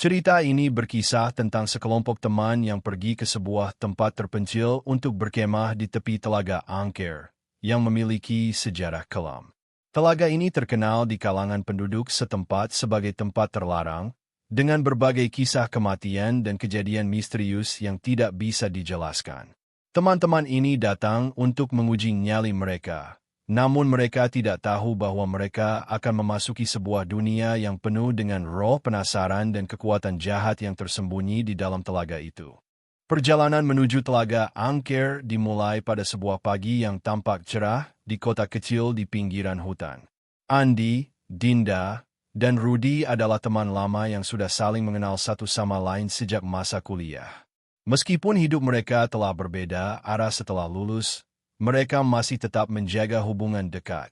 Cerita ini berkisah tentang sekelompok teman yang pergi ke sebuah tempat terpencil untuk berkemah di tepi Telaga Angker, yang memiliki sejarah kelam. Telaga ini terkenal di kalangan penduduk setempat sebagai tempat terlarang, dengan berbagai kisah kematian dan kejadian misterius yang tidak bisa dijelaskan. Teman-teman ini datang untuk menguji nyali mereka. Namun mereka tidak tahu bahwa mereka akan memasuki sebuah dunia yang penuh dengan roh penasaran dan kekuatan jahat yang tersembunyi di dalam telaga itu. Perjalanan menuju Telaga Angker dimulai pada sebuah pagi yang tampak cerah di kota kecil di pinggiran hutan. Andy, Dinda, dan Rudy adalah teman lama yang sudah saling mengenal satu sama lain sejak masa kuliah. Meskipun hidup mereka telah berbeda arah setelah lulus, mereka masih tetap menjaga hubungan dekat.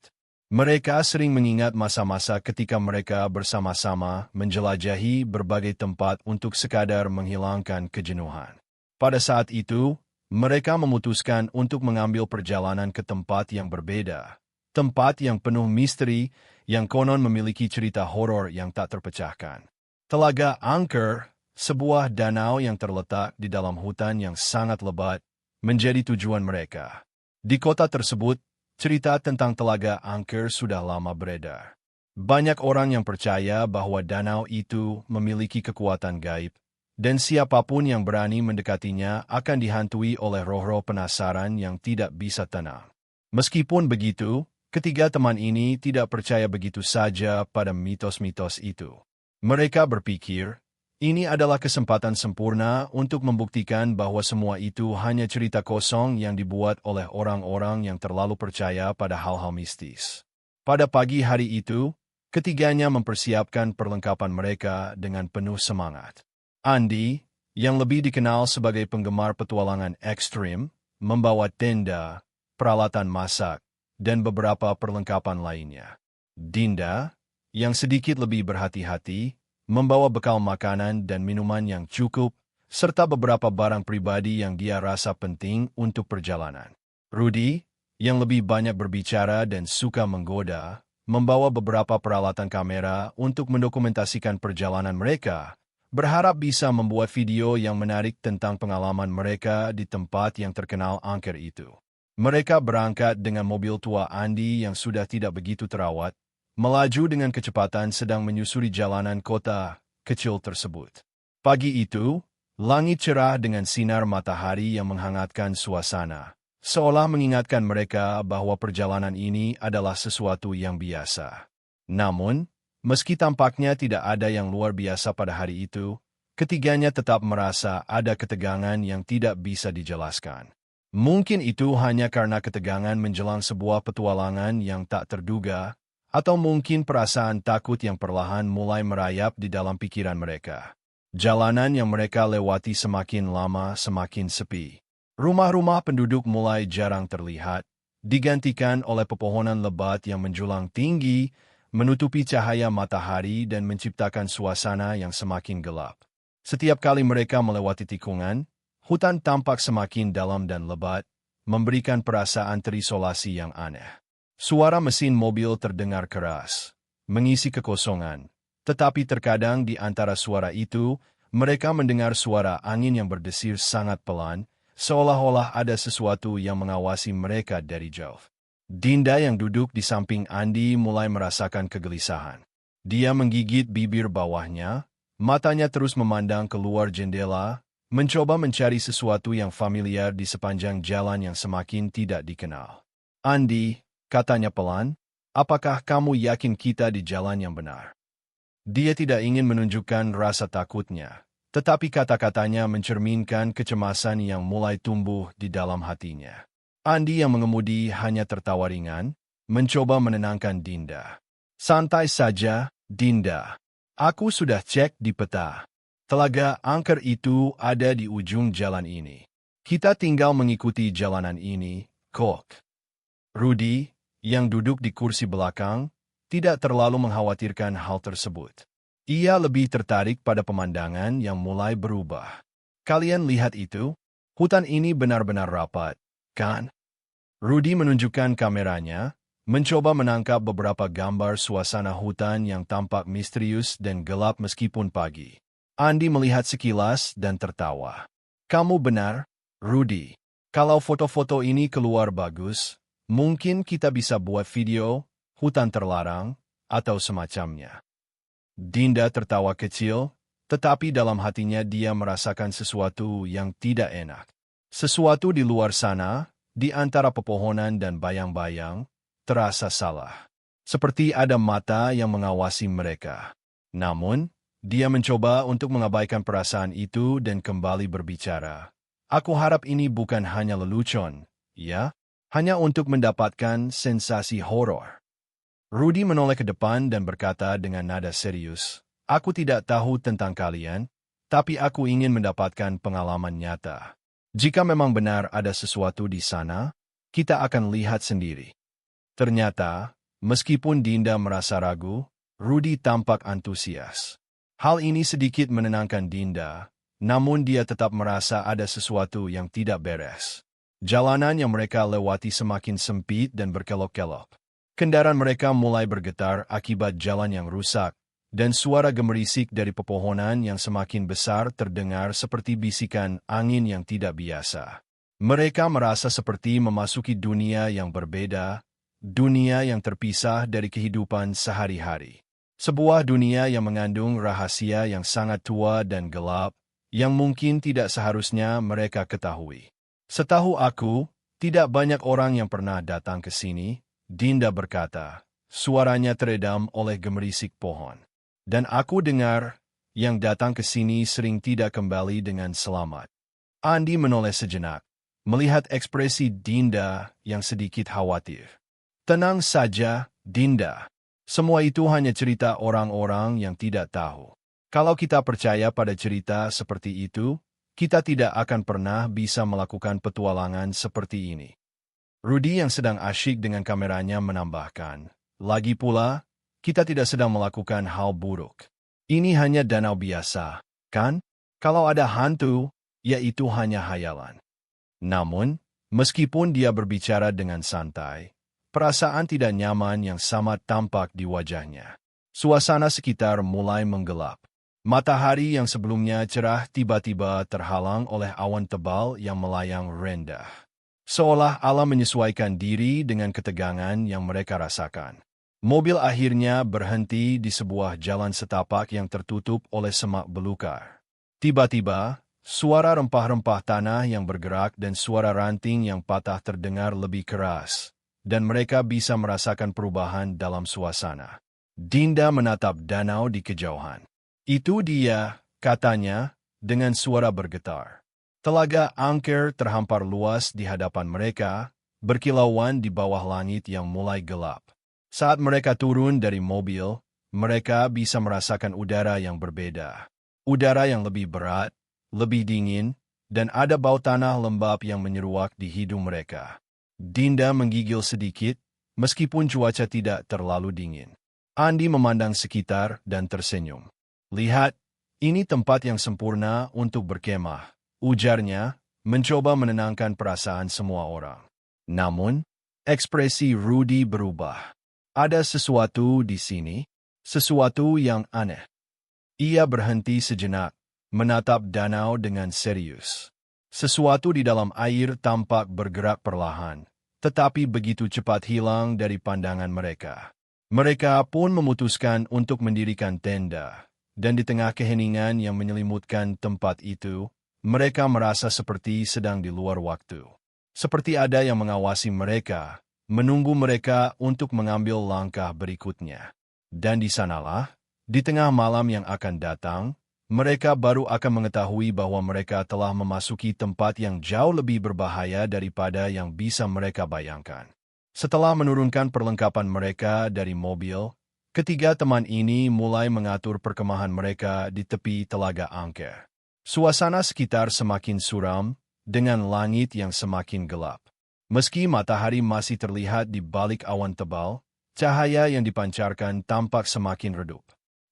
Mereka sering mengingat masa-masa ketika mereka bersama-sama menjelajahi berbagai tempat untuk sekadar menghilangkan kejenuhan. Pada saat itu, mereka memutuskan untuk mengambil perjalanan ke tempat yang berbeda. Tempat yang penuh misteri, yang konon memiliki cerita horor yang tak terpecahkan. Telaga Angker, sebuah danau yang terletak di dalam hutan yang sangat lebat, menjadi tujuan mereka. Di kota tersebut, cerita tentang Telaga Angker sudah lama beredar. Banyak orang yang percaya bahwa danau itu memiliki kekuatan gaib, dan siapapun yang berani mendekatinya akan dihantui oleh roh-roh penasaran yang tidak bisa tenang. Meskipun begitu, ketiga teman ini tidak percaya begitu saja pada mitos-mitos itu. Mereka berpikir, ini adalah kesempatan sempurna untuk membuktikan bahwa semua itu hanya cerita kosong yang dibuat oleh orang-orang yang terlalu percaya pada hal-hal mistis. Pada pagi hari itu, ketiganya mempersiapkan perlengkapan mereka dengan penuh semangat. Andy, yang lebih dikenal sebagai penggemar petualangan ekstrim, membawa tenda, peralatan masak, dan beberapa perlengkapan lainnya. Dinda, yang sedikit lebih berhati-hati, membawa bekal makanan dan minuman yang cukup, serta beberapa barang pribadi yang dia rasa penting untuk perjalanan. Rudy, yang lebih banyak berbicara dan suka menggoda, membawa beberapa peralatan kamera untuk mendokumentasikan perjalanan mereka, berharap bisa membuat video yang menarik tentang pengalaman mereka di tempat yang terkenal angker itu. Mereka berangkat dengan mobil tua Andy yang sudah tidak begitu terawat, melaju dengan kecepatan sedang menyusuri jalanan kota kecil tersebut. Pagi itu, langit cerah dengan sinar matahari yang menghangatkan suasana, seolah mengingatkan mereka bahwa perjalanan ini adalah sesuatu yang biasa. Namun, meski tampaknya tidak ada yang luar biasa pada hari itu, ketiganya tetap merasa ada ketegangan yang tidak bisa dijelaskan. Mungkin itu hanya karena ketegangan menjelang sebuah petualangan yang tak terduga, atau mungkin perasaan takut yang perlahan mulai merayap di dalam pikiran mereka. Jalanan yang mereka lewati semakin lama semakin sepi. Rumah-rumah penduduk mulai jarang terlihat, digantikan oleh pepohonan lebat yang menjulang tinggi, menutupi cahaya matahari dan menciptakan suasana yang semakin gelap. Setiap kali mereka melewati tikungan, hutan tampak semakin dalam dan lebat, memberikan perasaan terisolasi yang aneh. Suara mesin mobil terdengar keras, mengisi kekosongan, tetapi terkadang di antara suara itu, mereka mendengar suara angin yang berdesir sangat pelan, seolah-olah ada sesuatu yang mengawasi mereka dari jauh. Dinda yang duduk di samping Andy mulai merasakan kegelisahan. Dia menggigit bibir bawahnya, matanya terus memandang keluar jendela, mencoba mencari sesuatu yang familiar di sepanjang jalan yang semakin tidak dikenal. Andy, katanya pelan, apakah kamu yakin kita di jalan yang benar? Dia tidak ingin menunjukkan rasa takutnya, tetapi kata-katanya mencerminkan kecemasan yang mulai tumbuh di dalam hatinya. Andy yang mengemudi hanya tertawa ringan, mencoba menenangkan Dinda. Santai saja, Dinda. Aku sudah cek di peta. Telaga Angker itu ada di ujung jalan ini. Kita tinggal mengikuti jalanan ini, kok. Rudy, yang duduk di kursi belakang, tidak terlalu mengkhawatirkan hal tersebut. Ia lebih tertarik pada pemandangan yang mulai berubah. Kalian lihat itu? Hutan ini benar-benar rapat, kan? Rudy menunjukkan kameranya, mencoba menangkap beberapa gambar suasana hutan yang tampak misterius dan gelap meskipun pagi. Andy melihat sekilas dan tertawa. Kamu benar, Rudy. Kalau foto-foto ini keluar bagus, mungkin kita bisa buat video, hutan terlarang, atau semacamnya. Dinda tertawa kecil, tetapi dalam hatinya dia merasakan sesuatu yang tidak enak. Sesuatu di luar sana, di antara pepohonan dan bayang-bayang, terasa salah. Seperti ada mata yang mengawasi mereka. Namun, dia mencoba untuk mengabaikan perasaan itu dan kembali berbicara. Aku harap ini bukan hanya lelucon, ya? Hanya untuk mendapatkan sensasi horor. Rudy menoleh ke depan dan berkata dengan nada serius, aku tidak tahu tentang kalian, tapi aku ingin mendapatkan pengalaman nyata. Jika memang benar ada sesuatu di sana, kita akan lihat sendiri. Ternyata, meskipun Dinda merasa ragu, Rudy tampak antusias. Hal ini sedikit menenangkan Dinda, namun dia tetap merasa ada sesuatu yang tidak beres. Jalanan yang mereka lewati semakin sempit dan berkelok-kelok. Kendaraan mereka mulai bergetar akibat jalan yang rusak, dan suara gemerisik dari pepohonan yang semakin besar terdengar seperti bisikan angin yang tidak biasa. Mereka merasa seperti memasuki dunia yang berbeda, dunia yang terpisah dari kehidupan sehari-hari. Sebuah dunia yang mengandung rahasia yang sangat tua dan gelap, yang mungkin tidak seharusnya mereka ketahui. Setahu aku, tidak banyak orang yang pernah datang ke sini, Dinda berkata, suaranya teredam oleh gemerisik pohon. Dan aku dengar, yang datang ke sini sering tidak kembali dengan selamat. Andy menoleh sejenak, melihat ekspresi Dinda yang sedikit khawatir. Tenang saja, Dinda. Semua itu hanya cerita orang-orang yang tidak tahu. Kalau kita percaya pada cerita seperti itu, kita tidak akan pernah bisa melakukan petualangan seperti ini. Rudy yang sedang asyik dengan kameranya menambahkan, lagi pula, kita tidak sedang melakukan hal buruk. Ini hanya danau biasa, kan? Kalau ada hantu, ya itu hanya hayalan. Namun, meskipun dia berbicara dengan santai, perasaan tidak nyaman yang sama tampak di wajahnya. Suasana sekitar mulai menggelap. Matahari yang sebelumnya cerah tiba-tiba terhalang oleh awan tebal yang melayang rendah. Seolah alam menyesuaikan diri dengan ketegangan yang mereka rasakan. Mobil akhirnya berhenti di sebuah jalan setapak yang tertutup oleh semak belukar. Tiba-tiba, suara rempah-rempah tanah yang bergerak dan suara ranting yang patah terdengar lebih keras. Dan mereka bisa merasakan perubahan dalam suasana. Dinda menatap danau di kejauhan. Itu dia, katanya, dengan suara bergetar. Telaga Angker terhampar luas di hadapan mereka, berkilauan di bawah langit yang mulai gelap. Saat mereka turun dari mobil, mereka bisa merasakan udara yang berbeda. Udara yang lebih berat, lebih dingin, dan ada bau tanah lembab yang menyeruak di hidung mereka. Dinda menggigil sedikit, meskipun cuaca tidak terlalu dingin. Andy memandang sekitar dan tersenyum. Lihat, ini tempat yang sempurna untuk berkemah, ujarnya, mencoba menenangkan perasaan semua orang. Namun, ekspresi Rudy berubah. Ada sesuatu di sini, sesuatu yang aneh. Ia berhenti sejenak, menatap danau dengan serius. Sesuatu di dalam air tampak bergerak perlahan, tetapi begitu cepat hilang dari pandangan mereka. Mereka pun memutuskan untuk mendirikan tenda, dan di tengah keheningan yang menyelimutkan tempat itu, mereka merasa seperti sedang di luar waktu. Seperti ada yang mengawasi mereka, menunggu mereka untuk mengambil langkah berikutnya. Dan di sanalah, di tengah malam yang akan datang, mereka baru akan mengetahui bahwa mereka telah memasuki tempat yang jauh lebih berbahaya daripada yang bisa mereka bayangkan. Setelah menurunkan perlengkapan mereka dari mobil, ketiga teman ini mulai mengatur perkemahan mereka di tepi Telaga Angker. Suasana sekitar semakin suram, dengan langit yang semakin gelap. Meski matahari masih terlihat di balik awan tebal, cahaya yang dipancarkan tampak semakin redup.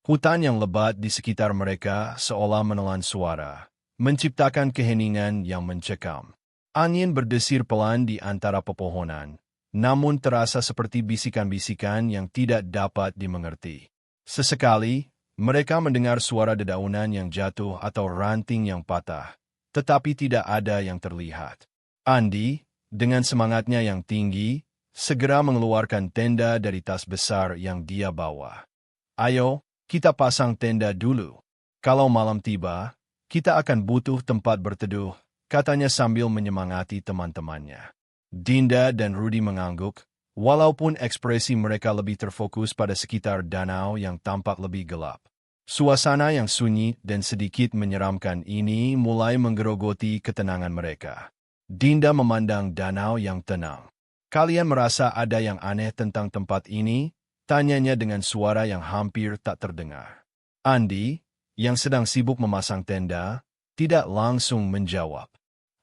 Hutan yang lebat di sekitar mereka seolah menelan suara, menciptakan keheningan yang mencekam. Angin berdesir pelan di antara pepohonan, namun terasa seperti bisikan-bisikan yang tidak dapat dimengerti. Sesekali, Mereka mendengar suara dedaunan yang jatuh atau ranting yang patah, tetapi tidak ada yang terlihat. Andy, dengan semangatnya yang tinggi, segera mengeluarkan tenda dari tas besar yang dia bawa. Ayo, kita pasang tenda dulu. Kalau malam tiba, kita akan butuh tempat berteduh, katanya sambil menyemangati teman-temannya. Dinda dan Rudy mengangguk, walaupun ekspresi mereka lebih terfokus pada sekitar danau yang tampak lebih gelap. Suasana yang sunyi dan sedikit menyeramkan ini mulai menggerogoti ketenangan mereka. Dinda memandang danau yang tenang. Kalian merasa ada yang aneh tentang tempat ini? Tanyanya dengan suara yang hampir tak terdengar. Andy, yang sedang sibuk memasang tenda, tidak langsung menjawab.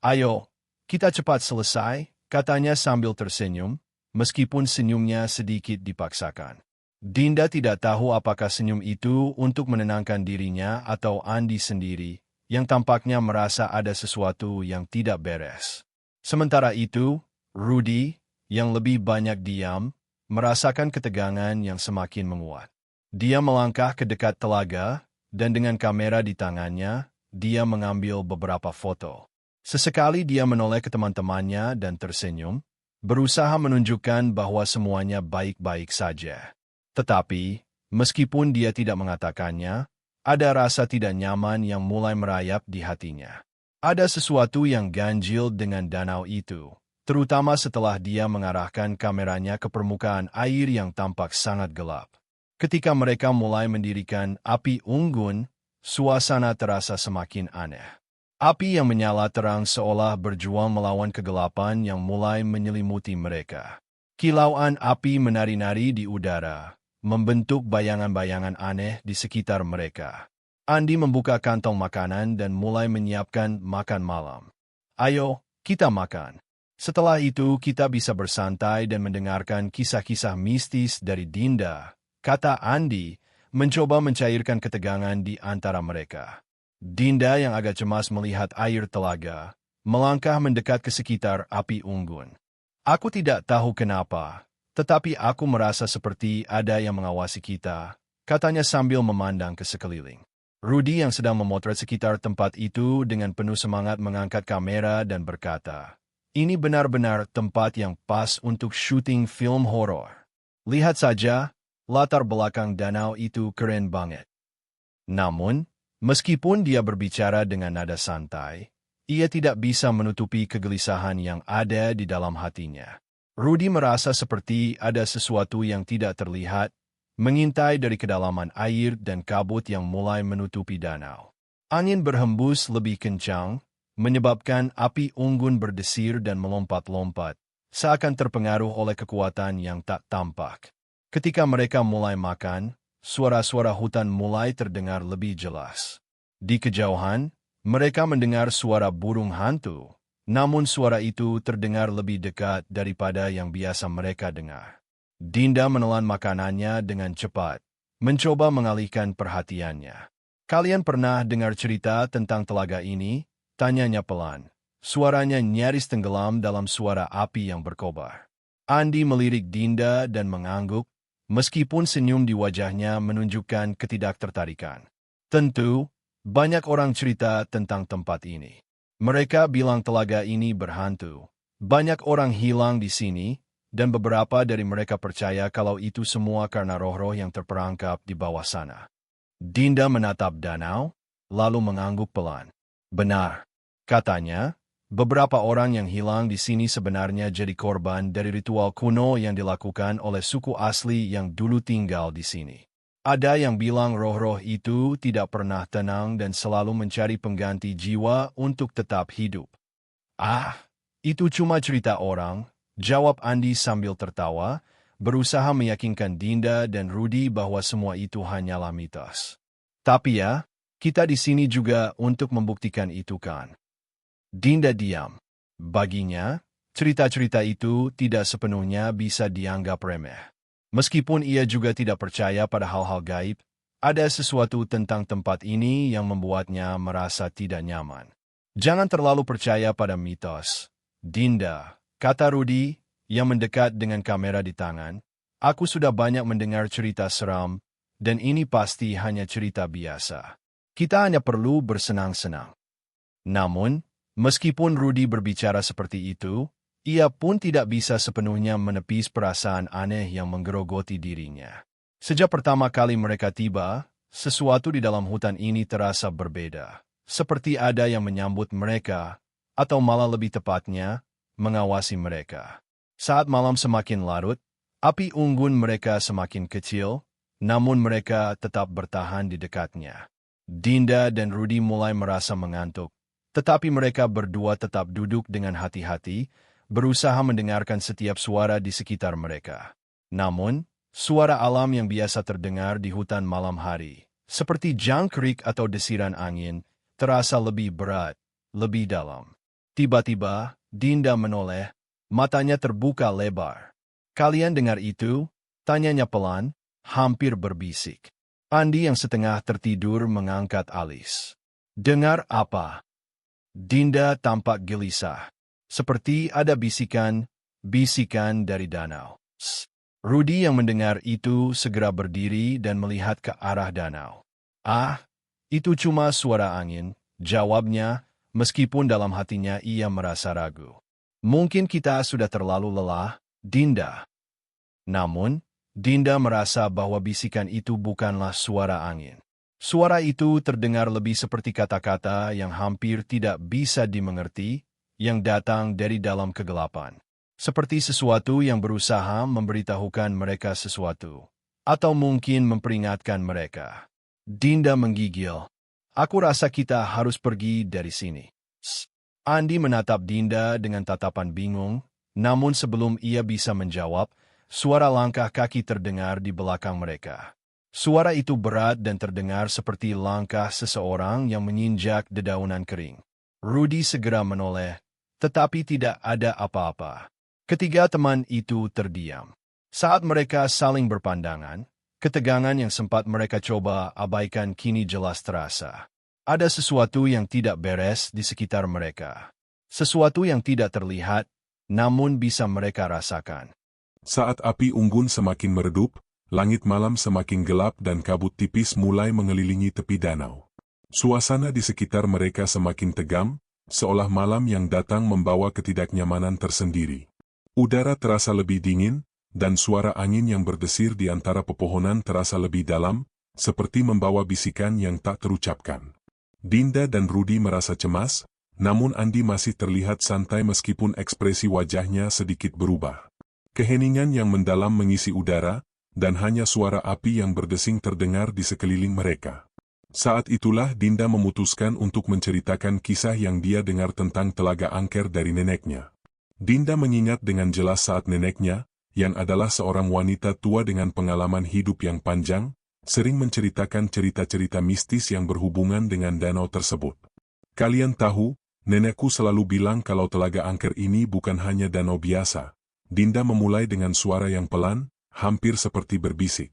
Ayo, kita cepat selesai, katanya sambil tersenyum, meskipun senyumnya sedikit dipaksakan. Dinda tidak tahu apakah senyum itu untuk menenangkan dirinya atau Andy sendiri, yang tampaknya merasa ada sesuatu yang tidak beres. Sementara itu, Rudy, yang lebih banyak diam, merasakan ketegangan yang semakin menguat. Dia melangkah ke dekat telaga, dan dengan kamera di tangannya, dia mengambil beberapa foto. Sesekali dia menoleh ke teman-temannya dan tersenyum, berusaha menunjukkan bahwa semuanya baik-baik saja. Tetapi, meskipun dia tidak mengatakannya, ada rasa tidak nyaman yang mulai merayap di hatinya. Ada sesuatu yang ganjil dengan danau itu, terutama setelah dia mengarahkan kameranya ke permukaan air yang tampak sangat gelap. Ketika mereka mulai mendirikan api unggun, suasana terasa semakin aneh. Api yang menyala terang seolah berjuang melawan kegelapan yang mulai menyelimuti mereka. Kilauan api menari-nari di udara, membentuk bayangan-bayangan aneh di sekitar mereka. Andy membuka kantong makanan dan mulai menyiapkan makan malam. Ayo, kita makan. Setelah itu kita bisa bersantai dan mendengarkan kisah-kisah mistis dari Dinda, kata Andy, mencoba mencairkan ketegangan di antara mereka. Dinda yang agak cemas melihat air telaga, melangkah mendekat ke sekitar api unggun. Aku tidak tahu kenapa, tetapi aku merasa seperti ada yang mengawasi kita, katanya sambil memandang ke sekeliling. Rudy yang sedang memotret sekitar tempat itu dengan penuh semangat mengangkat kamera dan berkata, "Ini benar-benar tempat yang pas untuk syuting film horor. Lihat saja, latar belakang danau itu keren banget." Namun, meskipun dia berbicara dengan nada santai, ia tidak bisa menutupi kegelisahan yang ada di dalam hatinya. Rudy merasa seperti ada sesuatu yang tidak terlihat, mengintai dari kedalaman air dan kabut yang mulai menutupi danau. Angin berhembus lebih kencang, menyebabkan api unggun berdesir dan melompat-lompat, seakan terpengaruh oleh kekuatan yang tak tampak. Ketika mereka mulai makan, suara-suara hutan mulai terdengar lebih jelas. Di kejauhan, mereka mendengar suara burung hantu, namun suara itu terdengar lebih dekat daripada yang biasa mereka dengar. Dinda menelan makanannya dengan cepat, mencoba mengalihkan perhatiannya. "Kalian pernah dengar cerita tentang telaga ini?" tanyanya pelan. Suaranya nyaris tenggelam dalam suara api yang berkobar. Andy melirik Dinda dan mengangguk, meskipun senyum di wajahnya menunjukkan ketidaktertarikan. "Tentu, banyak orang cerita tentang tempat ini. Mereka bilang telaga ini berhantu. Banyak orang hilang di sini, dan beberapa dari mereka percaya kalau itu semua karena roh-roh yang terperangkap di bawah sana." Dinda menatap danau, lalu mengangguk pelan. "Benar," katanya, "beberapa orang yang hilang di sini sebenarnya jadi korban dari ritual kuno yang dilakukan oleh suku asli yang dulu tinggal di sini. Ada yang bilang roh-roh itu tidak pernah tenang dan selalu mencari pengganti jiwa untuk tetap hidup." "Ah, itu cuma cerita orang," jawab Andy sambil tertawa, berusaha meyakinkan Dinda dan Rudy bahwa semua itu hanyalah mitos. "Tapi ya, kita di sini juga untuk membuktikan itu kan." Dinda diam. Baginya, cerita-cerita itu tidak sepenuhnya bisa dianggap remeh. Meskipun ia juga tidak percaya pada hal-hal gaib, ada sesuatu tentang tempat ini yang membuatnya merasa tidak nyaman. "Jangan terlalu percaya pada mitos, Dinda," kata Rudy, yang mendekat dengan kamera di tangan. "Aku sudah banyak mendengar cerita seram, dan ini pasti hanya cerita biasa. Kita hanya perlu bersenang-senang. Namun, meskipun Rudy berbicara seperti itu, ia pun tidak bisa sepenuhnya menepis perasaan aneh yang menggerogoti dirinya. Sejak pertama kali mereka tiba, sesuatu di dalam hutan ini terasa berbeda. Seperti ada yang menyambut mereka, atau malah lebih tepatnya, mengawasi mereka. Saat malam semakin larut, api unggun mereka semakin kecil, namun mereka tetap bertahan di dekatnya. Dinda dan Rudy mulai merasa mengantuk, tetapi mereka berdua tetap duduk dengan hati-hati, berusaha mendengarkan setiap suara di sekitar mereka. Namun, suara alam yang biasa terdengar di hutan malam hari, seperti jangkrik atau desiran angin, terasa lebih berat, lebih dalam. Tiba-tiba, Dinda menoleh, matanya terbuka lebar. "Kalian dengar itu?" tanyanya pelan, hampir berbisik. Andi yang setengah tertidur mengangkat alis. "Dengar apa?" Dinda tampak gelisah, seperti ada bisikan dari danau. Rudy yang mendengar itu segera berdiri dan melihat ke arah danau. "Ah, itu cuma suara angin," jawabnya, meskipun dalam hatinya ia merasa ragu. "Mungkin kita sudah terlalu lelah, Dinda." Namun, Dinda merasa bahwa bisikan itu bukanlah suara angin. Suara itu terdengar lebih seperti kata-kata yang hampir tidak bisa dimengerti, yang datang dari dalam kegelapan. Seperti sesuatu yang berusaha memberitahukan mereka sesuatu, atau mungkin memperingatkan mereka. Dinda menggigil. "Aku rasa kita harus pergi dari sini." Andi menatap Dinda dengan tatapan bingung, namun sebelum ia bisa menjawab, suara langkah kaki terdengar di belakang mereka. Suara itu berat dan terdengar seperti langkah seseorang yang menginjak dedaunan kering. Rudy segera menoleh, tetapi tidak ada apa-apa. Ketiga teman itu terdiam. Saat mereka saling berpandangan, ketegangan yang sempat mereka coba abaikan kini jelas terasa. Ada sesuatu yang tidak beres di sekitar mereka. Sesuatu yang tidak terlihat, namun bisa mereka rasakan. Saat api unggun semakin meredup, langit malam semakin gelap dan kabut tipis mulai mengelilingi tepi danau. Suasana di sekitar mereka semakin tegam, seolah malam yang datang membawa ketidaknyamanan tersendiri. Udara terasa lebih dingin, dan suara angin yang berdesir di antara pepohonan terasa lebih dalam, seperti membawa bisikan yang tak terucapkan. Dinda dan Rudy merasa cemas, namun Andi masih terlihat santai meskipun ekspresi wajahnya sedikit berubah. Keheningan yang mendalam mengisi udara, dan hanya suara api yang berdesing terdengar di sekeliling mereka. Saat itulah Dinda memutuskan untuk menceritakan kisah yang dia dengar tentang Telaga Angker dari neneknya. Dinda mengingat dengan jelas saat neneknya, yang adalah seorang wanita tua dengan pengalaman hidup yang panjang, sering menceritakan cerita-cerita mistis yang berhubungan dengan danau tersebut. "Kalian tahu, nenekku selalu bilang kalau Telaga Angker ini bukan hanya danau biasa." Dinda memulai dengan suara yang pelan, hampir seperti berbisik.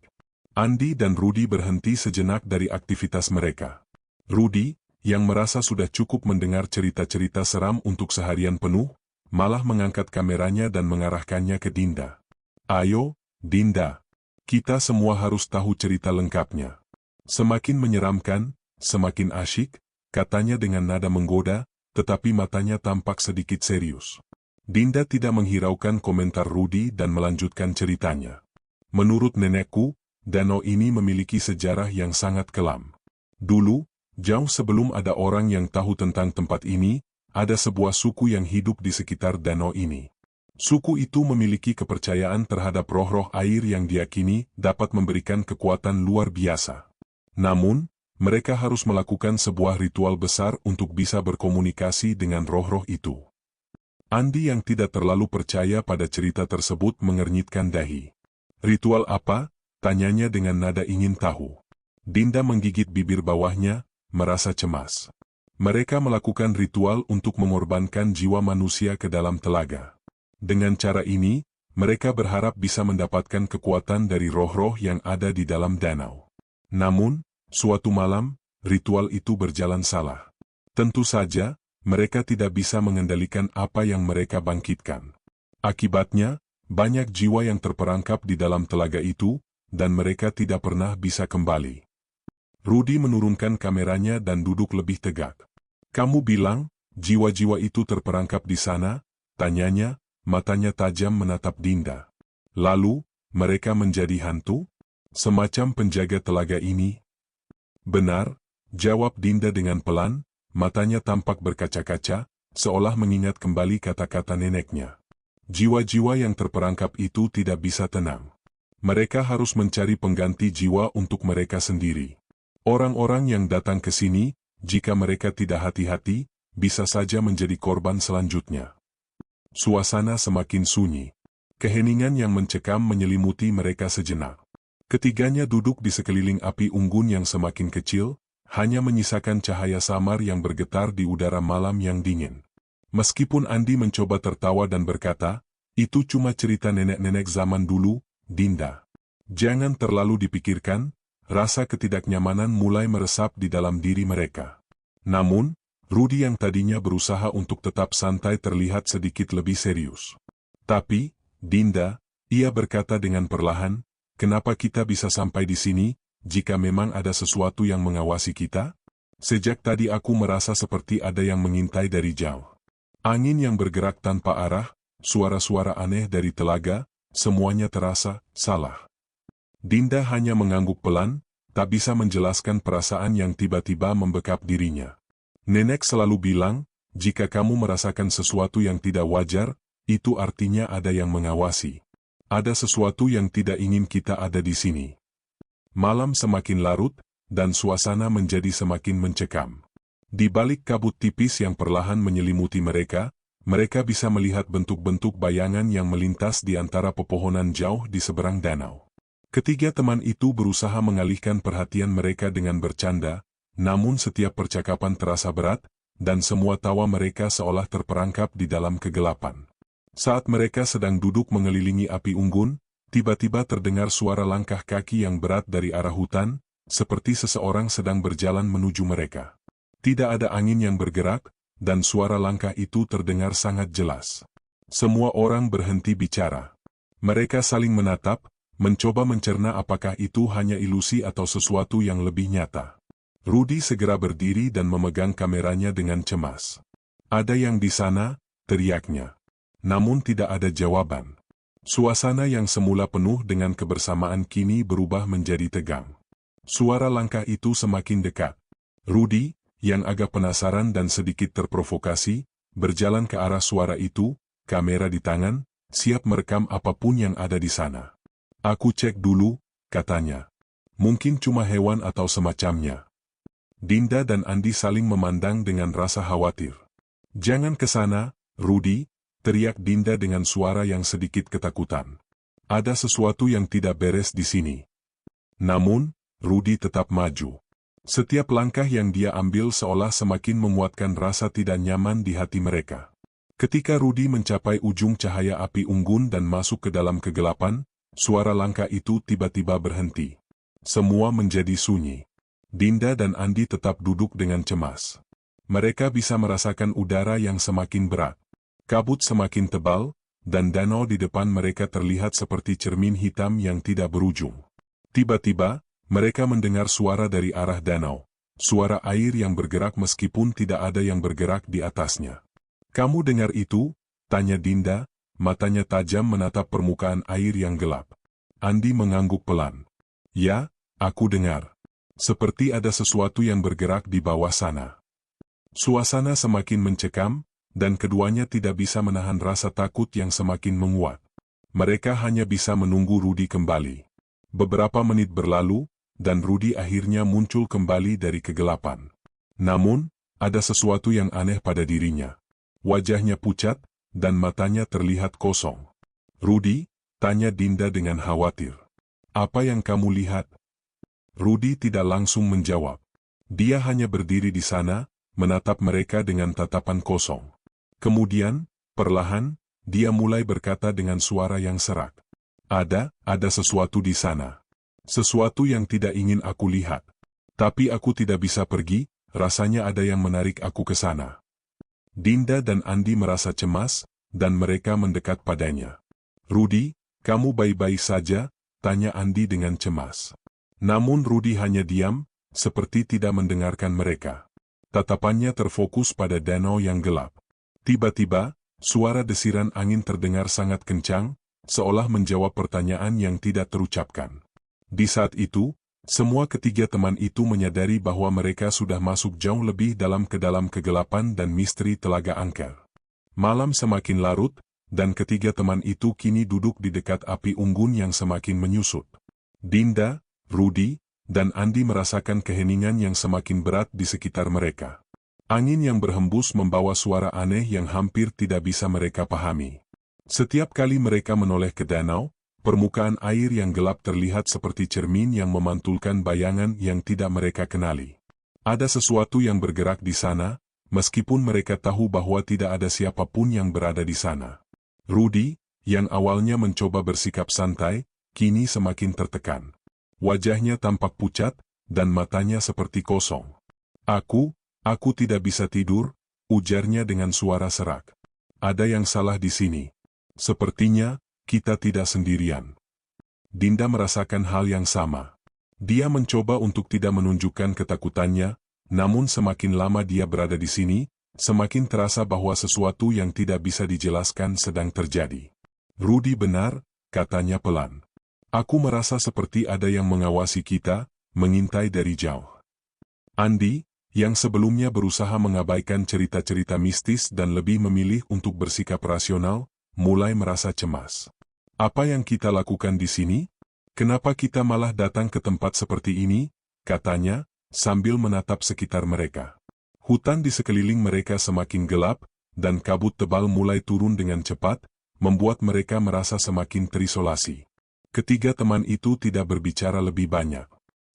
Andi dan Rudy berhenti sejenak dari aktivitas mereka. Rudy, yang merasa sudah cukup mendengar cerita-cerita seram untuk seharian penuh, malah mengangkat kameranya dan mengarahkannya ke Dinda. "Ayo, Dinda. Kita semua harus tahu cerita lengkapnya." "Semakin menyeramkan, semakin asyik," katanya dengan nada menggoda, tetapi matanya tampak sedikit serius. Dinda tidak menghiraukan komentar Rudy dan melanjutkan ceritanya. "Menurut nenekku, danau ini memiliki sejarah yang sangat kelam. Dulu, jauh sebelum ada orang yang tahu tentang tempat ini, ada sebuah suku yang hidup di sekitar danau ini. Suku itu memiliki kepercayaan terhadap roh-roh air yang diyakini dapat memberikan kekuatan luar biasa. Namun, mereka harus melakukan sebuah ritual besar untuk bisa berkomunikasi dengan roh-roh itu." Andi yang tidak terlalu percaya pada cerita tersebut mengernyitkan dahi. "Ritual apa?" tanyanya dengan nada ingin tahu. Dinda menggigit bibir bawahnya, merasa cemas. "Mereka melakukan ritual untuk mengorbankan jiwa manusia ke dalam telaga. Dengan cara ini, mereka berharap bisa mendapatkan kekuatan dari roh-roh yang ada di dalam danau. Namun, suatu malam, ritual itu berjalan salah. Tentu saja, mereka tidak bisa mengendalikan apa yang mereka bangkitkan. Akibatnya, banyak jiwa yang terperangkap di dalam telaga itu, dan mereka tidak pernah bisa kembali. Rudy menurunkan kameranya dan duduk lebih tegak. Kamu bilang, jiwa-jiwa itu terperangkap di sana? Tanyanya, matanya tajam menatap Dinda. Lalu, mereka menjadi hantu? Semacam penjaga telaga ini? Benar, jawab Dinda dengan pelan, matanya tampak berkaca-kaca, seolah mengingat kembali kata-kata neneknya. Jiwa-jiwa yang terperangkap itu tidak bisa tenang. Mereka harus mencari pengganti jiwa untuk mereka sendiri. Orang-orang yang datang ke sini, jika mereka tidak hati-hati, bisa saja menjadi korban selanjutnya. Suasana semakin sunyi. Keheningan yang mencekam menyelimuti mereka sejenak. Ketiganya duduk di sekeliling api unggun yang semakin kecil, hanya menyisakan cahaya samar yang bergetar di udara malam yang dingin. Meskipun Andi mencoba tertawa dan berkata, itu cuma cerita nenek-nenek zaman dulu, Dinda. Jangan terlalu dipikirkan. Rasa ketidaknyamanan mulai meresap di dalam diri mereka. Namun, Rudy yang tadinya berusaha untuk tetap santai terlihat sedikit lebih serius. Tapi, Dinda, ia berkata dengan perlahan, kenapa kita bisa sampai di sini, jika memang ada sesuatu yang mengawasi kita? Sejak tadi aku merasa seperti ada yang mengintai dari jauh. Angin yang bergerak tanpa arah, suara-suara aneh dari telaga, semuanya terasa salah. Dinda hanya mengangguk pelan, tak bisa menjelaskan perasaan yang tiba-tiba membekap dirinya. Nenek selalu bilang, jika kamu merasakan sesuatu yang tidak wajar, itu artinya ada yang mengawasi. Ada sesuatu yang tidak ingin kita ada di sini. Malam semakin larut, dan suasana menjadi semakin mencekam. Di balik kabut tipis yang perlahan menyelimuti mereka, mereka bisa melihat bentuk-bentuk bayangan yang melintas di antara pepohonan jauh di seberang danau. Ketiga teman itu berusaha mengalihkan perhatian mereka dengan bercanda, namun setiap percakapan terasa berat, dan semua tawa mereka seolah terperangkap di dalam kegelapan. Saat mereka sedang duduk mengelilingi api unggun, tiba-tiba terdengar suara langkah kaki yang berat dari arah hutan, seperti seseorang sedang berjalan menuju mereka. Tidak ada angin yang bergerak, dan suara langkah itu terdengar sangat jelas. Semua orang berhenti bicara. Mereka saling menatap, mencoba mencerna apakah itu hanya ilusi atau sesuatu yang lebih nyata. Rudy segera berdiri dan memegang kameranya dengan cemas. Ada yang di sana, teriaknya. Namun tidak ada jawaban. Suasana yang semula penuh dengan kebersamaan kini berubah menjadi tegang. Suara langkah itu semakin dekat. Rudy, yang agak penasaran dan sedikit terprovokasi, berjalan ke arah suara itu, kamera di tangan, siap merekam apapun yang ada di sana. Aku cek dulu, katanya. Mungkin cuma hewan atau semacamnya. Dinda dan Andi saling memandang dengan rasa khawatir. Jangan ke sana, Rudy, teriak Dinda dengan suara yang sedikit ketakutan. Ada sesuatu yang tidak beres di sini. Namun, Rudy tetap maju. Setiap langkah yang dia ambil seolah semakin menguatkan rasa tidak nyaman di hati mereka. Ketika Rudy mencapai ujung cahaya api unggun dan masuk ke dalam kegelapan, suara langkah itu tiba-tiba berhenti. Semua menjadi sunyi. Dinda dan Andi tetap duduk dengan cemas. Mereka bisa merasakan udara yang semakin berat. Kabut semakin tebal, dan danau di depan mereka terlihat seperti cermin hitam yang tidak berujung. Tiba-tiba, mereka mendengar suara dari arah danau. Suara air yang bergerak meskipun tidak ada yang bergerak di atasnya. Kamu dengar itu? Tanya Dinda. Matanya tajam menatap permukaan air yang gelap. Andi mengangguk pelan. Ya, aku dengar. Seperti ada sesuatu yang bergerak di bawah sana. Suasana semakin mencekam, dan keduanya tidak bisa menahan rasa takut yang semakin menguat. Mereka hanya bisa menunggu Rudy kembali. Beberapa menit berlalu, dan Rudy akhirnya muncul kembali dari kegelapan. Namun, ada sesuatu yang aneh pada dirinya. Wajahnya pucat, dan matanya terlihat kosong. Rudy, tanya Dinda dengan khawatir. Apa yang kamu lihat? Rudy tidak langsung menjawab. Dia hanya berdiri di sana, menatap mereka dengan tatapan kosong. Kemudian, perlahan, dia mulai berkata dengan suara yang serak. Ada sesuatu di sana. Sesuatu yang tidak ingin aku lihat. Tapi aku tidak bisa pergi, rasanya ada yang menarik aku ke sana. Dinda dan Andi merasa cemas, dan mereka mendekat padanya. Rudy, kamu baik-baik saja? tanya Andi dengan cemas. Namun Rudi hanya diam, seperti tidak mendengarkan mereka. Tatapannya terfokus pada danau yang gelap. Tiba-tiba, suara desiran angin terdengar sangat kencang, seolah menjawab pertanyaan yang tidak terucapkan. Di saat itu, semua ketiga teman itu menyadari bahwa mereka sudah masuk jauh lebih dalam ke dalam kegelapan dan misteri Telaga Angker. Malam semakin larut, dan ketiga teman itu kini duduk di dekat api unggun yang semakin menyusut. Dinda, Rudi, dan Andi merasakan keheningan yang semakin berat di sekitar mereka. Angin yang berhembus membawa suara aneh yang hampir tidak bisa mereka pahami. Setiap kali mereka menoleh ke danau, permukaan air yang gelap terlihat seperti cermin yang memantulkan bayangan yang tidak mereka kenali. Ada sesuatu yang bergerak di sana, meskipun mereka tahu bahwa tidak ada siapapun yang berada di sana. Rudi, yang awalnya mencoba bersikap santai, kini semakin tertekan. Wajahnya tampak pucat, dan matanya seperti kosong. Aku tidak bisa tidur, ujarnya dengan suara serak. Ada yang salah di sini. Sepertinya, kita tidak sendirian. Dinda merasakan hal yang sama. Dia mencoba untuk tidak menunjukkan ketakutannya, namun semakin lama dia berada di sini, semakin terasa bahwa sesuatu yang tidak bisa dijelaskan sedang terjadi. Rudi benar, katanya pelan. Aku merasa seperti ada yang mengawasi kita, mengintai dari jauh. Andi, yang sebelumnya berusaha mengabaikan cerita-cerita mistis dan lebih memilih untuk bersikap rasional, mulai merasa cemas. Apa yang kita lakukan di sini? Kenapa kita malah datang ke tempat seperti ini? Katanya, sambil menatap sekitar mereka. Hutan di sekeliling mereka semakin gelap, dan kabut tebal mulai turun dengan cepat, membuat mereka merasa semakin terisolasi. Ketiga teman itu tidak berbicara lebih banyak.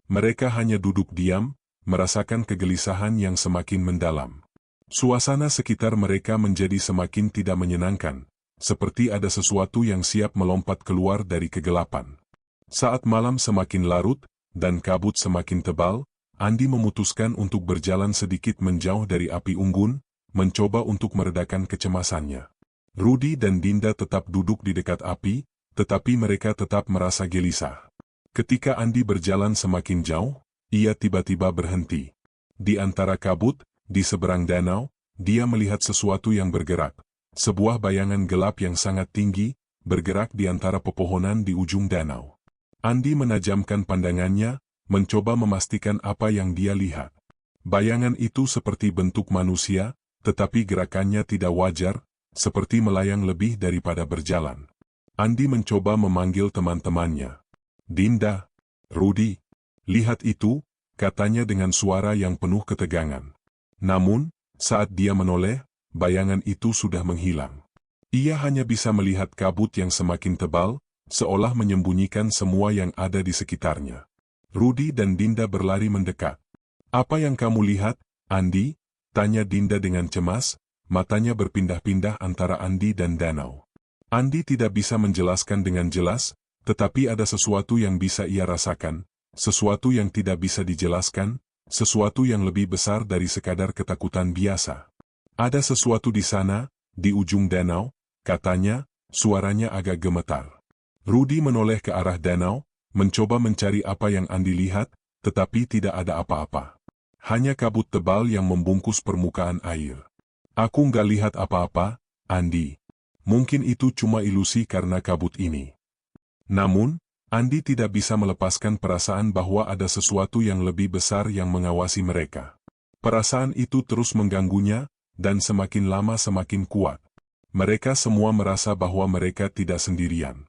Mereka hanya duduk diam, merasakan kegelisahan yang semakin mendalam. Suasana sekitar mereka menjadi semakin tidak menyenangkan, seperti ada sesuatu yang siap melompat keluar dari kegelapan. Saat malam semakin larut, dan kabut semakin tebal, Andi memutuskan untuk berjalan sedikit menjauh dari api unggun, mencoba untuk meredakan kecemasannya. Rudi dan Dinda tetap duduk di dekat api, tetapi mereka tetap merasa gelisah. Ketika Andi berjalan semakin jauh, ia tiba-tiba berhenti. Di antara kabut, di seberang danau, dia melihat sesuatu yang bergerak. Sebuah bayangan gelap yang sangat tinggi, bergerak di antara pepohonan di ujung danau. Andi menajamkan pandangannya, mencoba memastikan apa yang dia lihat. Bayangan itu seperti bentuk manusia, tetapi gerakannya tidak wajar, seperti melayang lebih daripada berjalan. Andi mencoba memanggil teman-temannya. Dinda, Rudi, lihat itu, katanya dengan suara yang penuh ketegangan. Namun, saat dia menoleh, bayangan itu sudah menghilang. Ia hanya bisa melihat kabut yang semakin tebal, seolah menyembunyikan semua yang ada di sekitarnya. Rudi dan Dinda berlari mendekat. Apa yang kamu lihat, Andi? Tanya Dinda dengan cemas, matanya berpindah-pindah antara Andi dan danau. Andi tidak bisa menjelaskan dengan jelas, tetapi ada sesuatu yang bisa ia rasakan, sesuatu yang tidak bisa dijelaskan, sesuatu yang lebih besar dari sekadar ketakutan biasa. Ada sesuatu di sana, di ujung danau, katanya, suaranya agak gemetar. Rudi menoleh ke arah danau, mencoba mencari apa yang Andi lihat, tetapi tidak ada apa-apa. Hanya kabut tebal yang membungkus permukaan air. Aku nggak lihat apa-apa, Andi. Mungkin itu cuma ilusi karena kabut ini. Namun, Andi tidak bisa melepaskan perasaan bahwa ada sesuatu yang lebih besar yang mengawasi mereka. Perasaan itu terus mengganggunya, dan semakin lama semakin kuat. Mereka semua merasa bahwa mereka tidak sendirian.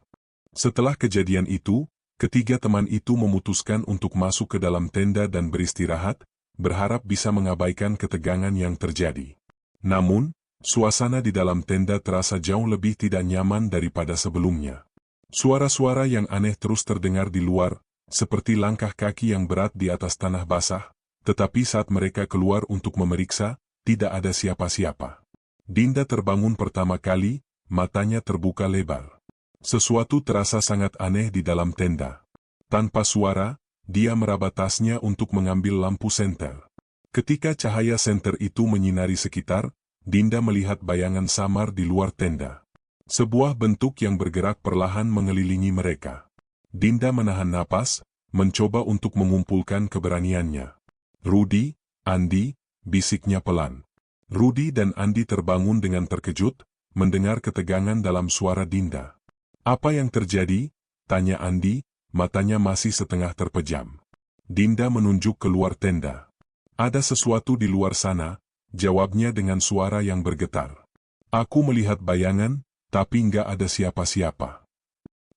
Setelah kejadian itu, ketiga teman itu memutuskan untuk masuk ke dalam tenda dan beristirahat, berharap bisa mengabaikan ketegangan yang terjadi. Namun, suasana di dalam tenda terasa jauh lebih tidak nyaman daripada sebelumnya. Suara-suara yang aneh terus terdengar di luar, seperti langkah kaki yang berat di atas tanah basah, tetapi saat mereka keluar untuk memeriksa, tidak ada siapa-siapa. Dinda terbangun pertama kali, matanya terbuka lebar. Sesuatu terasa sangat aneh di dalam tenda. Tanpa suara, dia meraba tasnya untuk mengambil lampu senter. Ketika cahaya senter itu menyinari sekitar, Dinda melihat bayangan samar di luar tenda. Sebuah bentuk yang bergerak perlahan mengelilingi mereka. Dinda menahan napas, mencoba untuk mengumpulkan keberaniannya. "Rudy, Andi," bisiknya pelan. Rudy dan Andi terbangun dengan terkejut, mendengar ketegangan dalam suara Dinda. "Apa yang terjadi?" tanya Andi, matanya masih setengah terpejam. Dinda menunjuk keluar tenda. "Ada sesuatu di luar sana," jawabnya dengan suara yang bergetar. "Aku melihat bayangan, tapi nggak ada siapa-siapa."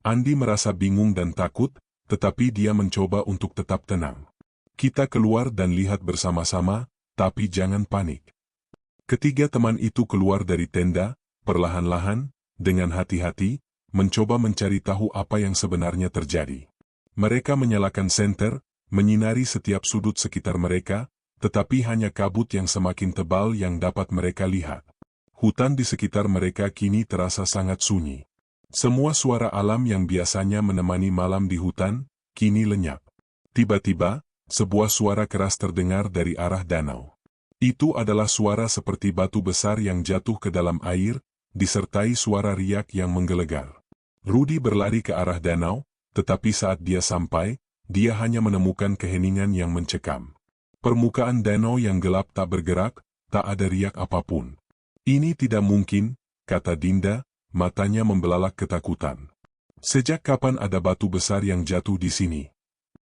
Andi merasa bingung dan takut, tetapi dia mencoba untuk tetap tenang. "Kita keluar dan lihat bersama-sama, tapi jangan panik." Ketiga teman itu keluar dari tenda, perlahan-lahan, dengan hati-hati, mencoba mencari tahu apa yang sebenarnya terjadi. Mereka menyalakan senter, menyinari setiap sudut sekitar mereka, tetapi hanya kabut yang semakin tebal yang dapat mereka lihat. Hutan di sekitar mereka kini terasa sangat sunyi. Semua suara alam yang biasanya menemani malam di hutan, kini lenyap. Tiba-tiba, sebuah suara keras terdengar dari arah danau. Itu adalah suara seperti batu besar yang jatuh ke dalam air, disertai suara riak yang menggelegar. Rudy berlari ke arah danau, tetapi saat dia sampai, dia hanya menemukan keheningan yang mencekam. Permukaan danau yang gelap tak bergerak, tak ada riak apapun. "Ini tidak mungkin," kata Dinda, matanya membelalak ketakutan. "Sejak kapan ada batu besar yang jatuh di sini?"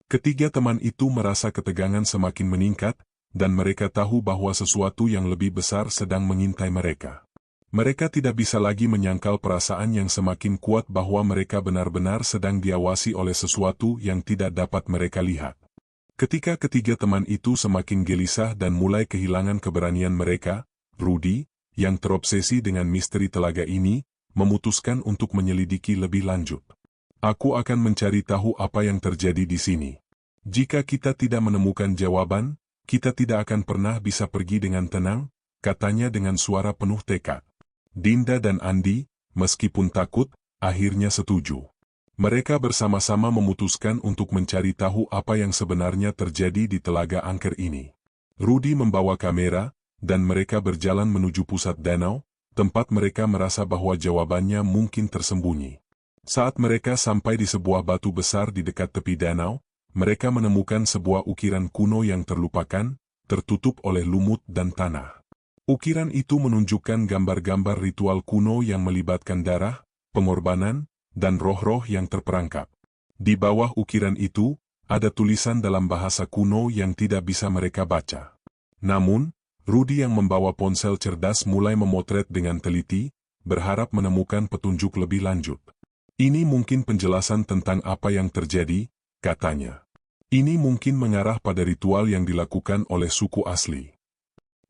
Ketiga teman itu merasa ketegangan semakin meningkat, dan mereka tahu bahwa sesuatu yang lebih besar sedang mengintai mereka. Mereka tidak bisa lagi menyangkal perasaan yang semakin kuat bahwa mereka benar-benar sedang diawasi oleh sesuatu yang tidak dapat mereka lihat. Ketika ketiga teman itu semakin gelisah dan mulai kehilangan keberanian mereka, Rudy, yang terobsesi dengan misteri telaga ini, memutuskan untuk menyelidiki lebih lanjut. "Aku akan mencari tahu apa yang terjadi di sini. Jika kita tidak menemukan jawaban, kita tidak akan pernah bisa pergi dengan tenang," katanya dengan suara penuh tekad. Dinda dan Andi, meskipun takut, akhirnya setuju. Mereka bersama-sama memutuskan untuk mencari tahu apa yang sebenarnya terjadi di telaga angker ini. Rudy membawa kamera, dan mereka berjalan menuju pusat danau, tempat mereka merasa bahwa jawabannya mungkin tersembunyi. Saat mereka sampai di sebuah batu besar di dekat tepi danau, mereka menemukan sebuah ukiran kuno yang terlupakan, tertutup oleh lumut dan tanah. Ukiran itu menunjukkan gambar-gambar ritual kuno yang melibatkan darah, pengorbanan, dan roh-roh yang terperangkap. Di bawah ukiran itu, ada tulisan dalam bahasa kuno yang tidak bisa mereka baca. Namun, Rudy yang membawa ponsel cerdas mulai memotret dengan teliti, berharap menemukan petunjuk lebih lanjut. "Ini mungkin penjelasan tentang apa yang terjadi," katanya. "Ini mungkin mengarah pada ritual yang dilakukan oleh suku asli."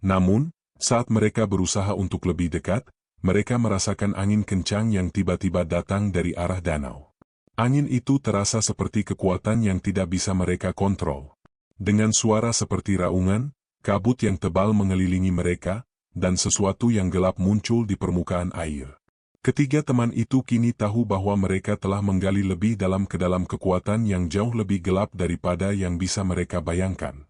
Namun, saat mereka berusaha untuk lebih dekat, mereka merasakan angin kencang yang tiba-tiba datang dari arah danau. Angin itu terasa seperti kekuatan yang tidak bisa mereka kontrol. Dengan suara seperti raungan, kabut yang tebal mengelilingi mereka, dan sesuatu yang gelap muncul di permukaan air. Ketiga teman itu kini tahu bahwa mereka telah menggali lebih dalam ke dalam kekuatan yang jauh lebih gelap daripada yang bisa mereka bayangkan.